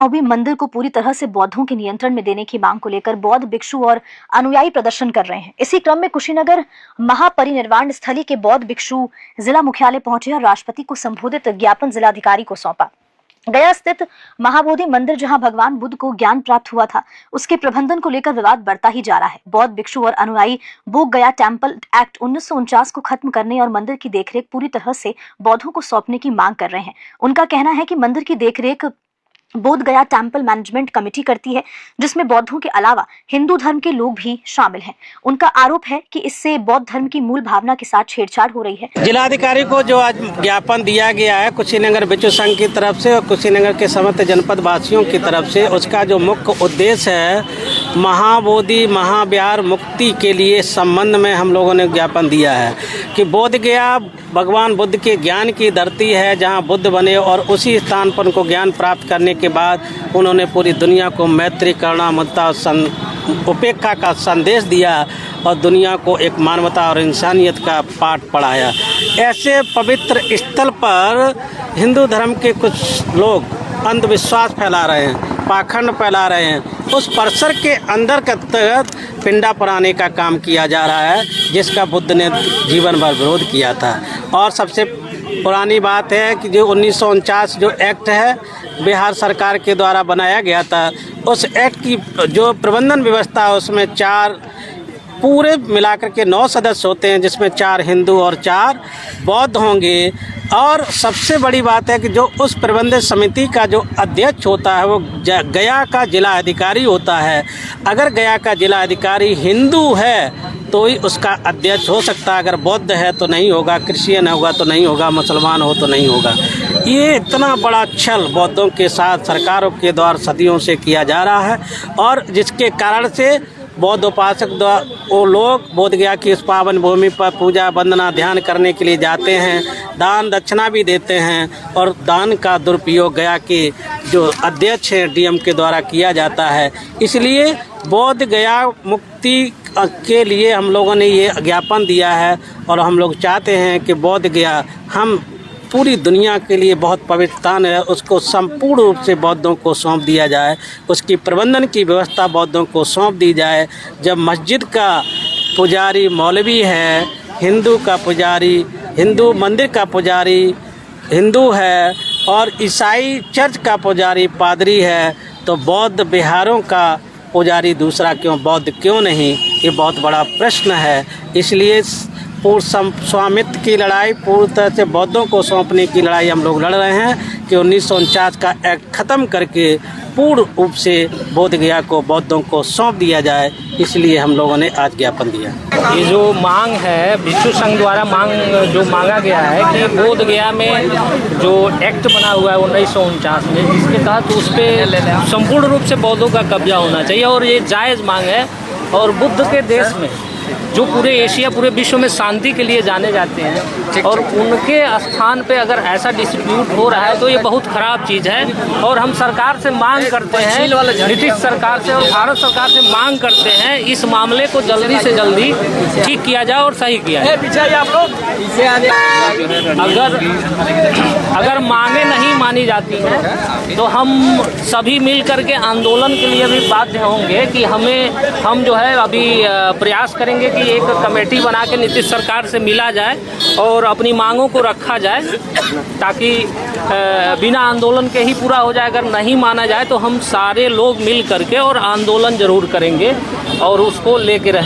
भी मंदिर को पूरी तरह से बौद्धों के नियंत्रण में देने की मांग को लेकर बौद्ध भिक्षु और अनुयायी प्रदर्शन कर रहे हैं। इसी क्रम में कुशीनगर महापरिनिर्वाण स्थली के बौद्ध भिक्षु जिला मुख्यालय पहुंचे और राष्ट्रपति को संबोधित ज्ञापन जिलाधिकारी को सौंपा। गया स्थित महाबोधि मंदिर, जहां भगवान बुद्ध को ज्ञान प्राप्त हुआ था, उसके प्रबंधन को लेकर विवाद बढ़ता ही जा रहा है। बौद्ध भिक्षु और अनुयायी बोध गया टेम्पल एक्ट 1949 को खत्म करने और मंदिर की देखरेख पूरी तरह से बौद्धों को सौंपने की मांग कर रहे हैं। उनका कहना है कि मंदिर की देखरेख बोध गया टेम्पल मैनेजमेंट कमेटी करती है, जिसमें बौद्धों के अलावा हिंदू धर्म के लोग भी शामिल हैं। उनका आरोप है कि इससे बौद्ध धर्म की मूल भावना के साथ छेड़छाड़ हो रही है। जिलाधिकारी को जो आज ज्ञापन दिया गया है कुशीनगर भिक्षु संघ की तरफ से और कुशीनगर के समस्त जनपद वासियों की तरफ से, उसका जो मुख्य उद्देश्य है महाबोधि महाविहार मुक्ति के लिए संबंध में हम लोगों ने ज्ञापन दिया है कि बोध गया भगवान बुद्ध के ज्ञान की धरती है, जहां बुद्ध बने और उसी स्थान पर उनको ज्ञान प्राप्त करने के बाद उन्होंने पूरी दुनिया को मैत्री, करुणा, ममता और उपेक्षा का संदेश दिया और दुनिया को एक मानवता और इंसानियत का पाठ पढ़ाया। ऐसे पवित्र स्थल पर हिंदू धर्म के कुछ लोग अंधविश्वास फैला रहे हैं, पाखंड फैला रहे हैं। उस परिसर के अंदर के तहत पिंडा पराने का काम किया जा रहा है, जिसका बुद्ध ने जीवन भर विरोध किया था। और सबसे पुरानी बात है कि जो 1949 जो एक्ट है बिहार सरकार के द्वारा बनाया गया था, उस एक्ट की जो प्रबंधन व्यवस्था है उसमें पूरे मिलाकर के 9 सदस्य होते हैं, जिसमें 4 हिंदू और 4 बौद्ध होंगे। और सबसे बड़ी बात है कि जो उस प्रबंधन समिति का जो अध्यक्ष होता है वो गया का जिला अधिकारी होता है। अगर गया का जिला अधिकारी हिंदू है तो ही उसका अध्यक्ष हो सकता है, अगर बौद्ध है तो नहीं होगा, क्रिश्चियन होगा तो नहीं होगा, मुसलमान हो तो नहीं होगा। ये इतना बड़ा छल बौद्धों के साथ सरकारों के द्वारा सदियों से किया जा रहा है और जिसके कारण से बौद्ध उपासक वो लोग बोध गया की इस पावन भूमि पर पूजा वंदना ध्यान करने के लिए जाते हैं, दान दक्षिणा भी देते हैं और दान का दुरुपयोग गया के जो अध्यक्ष हैं डीएम के द्वारा किया जाता है। इसलिए बोध गया मुक्ति के लिए हम लोगों ने ये ज्ञापन दिया है और हम लोग चाहते हैं कि बोध गया हम पूरी दुनिया के लिए बहुत पवित्र स्थान है, उसको संपूर्ण रूप से बौद्धों को सौंप दिया जाए, उसकी प्रबंधन की व्यवस्था बौद्धों को सौंप दी जाए। जब मस्जिद का पुजारी मौलवी है, हिंदू का पुजारी हिंदू मंदिर का पुजारी हिंदू है और ईसाई चर्च का पुजारी पादरी है, तो बौद्ध विहारों का पुजारी दूसरा क्यों, बौद्ध क्यों नहीं? ये बहुत बड़ा प्रश्न है। इसलिए पूर्ण स्वामित्व की लड़ाई, पूरी तरह से बौद्धों को सौंपने की लड़ाई हम लोग लड़ रहे हैं कि 1949 का एक्ट ख़त्म करके पूर्ण रूप से बोध गया को बौद्धों को सौंप दिया जाए। इसलिए हम लोगों ने आज ज्ञापन दिया। ये जो मांग है भिक्षु संघ द्वारा जो मांगा गया है कि बोध गया में जो एक्ट बना हुआ है 1949 में, जिसके तहत उस पर संपूर्ण रूप से बौद्धों का कब्जा होना चाहिए और ये जायज़ मांग है। और बुद्ध के देश में जो पूरे एशिया पूरे विश्व में शांति के लिए जाने जाते हैं और उनके स्थान पे अगर ऐसा डिस्प्यूट हो रहा है तो ये बहुत ख़राब चीज़ है। और हम सरकार से मांग करते हैं, नीतीश सरकार से और भारत सरकार से मांग करते हैं इस मामले को जल्दी से जल्दी ठीक किया जाए और सही किया जाए। अगर मांगे नहीं मानी जाती हैं तो हम सभी मिल करके आंदोलन के लिए भी बाध्य होंगे कि हम जो है अभी प्रयास करेंगे कि एक कमेटी बना के नीतीश सरकार से मिला जाए और अपनी मांगों को रखा जाए, ताकि बिना आंदोलन के ही पूरा हो जाए। अगर नहीं माना जाए तो हम सारे लोग मिल करके और आंदोलन जरूर करेंगे और उसको लेके रहेंगे।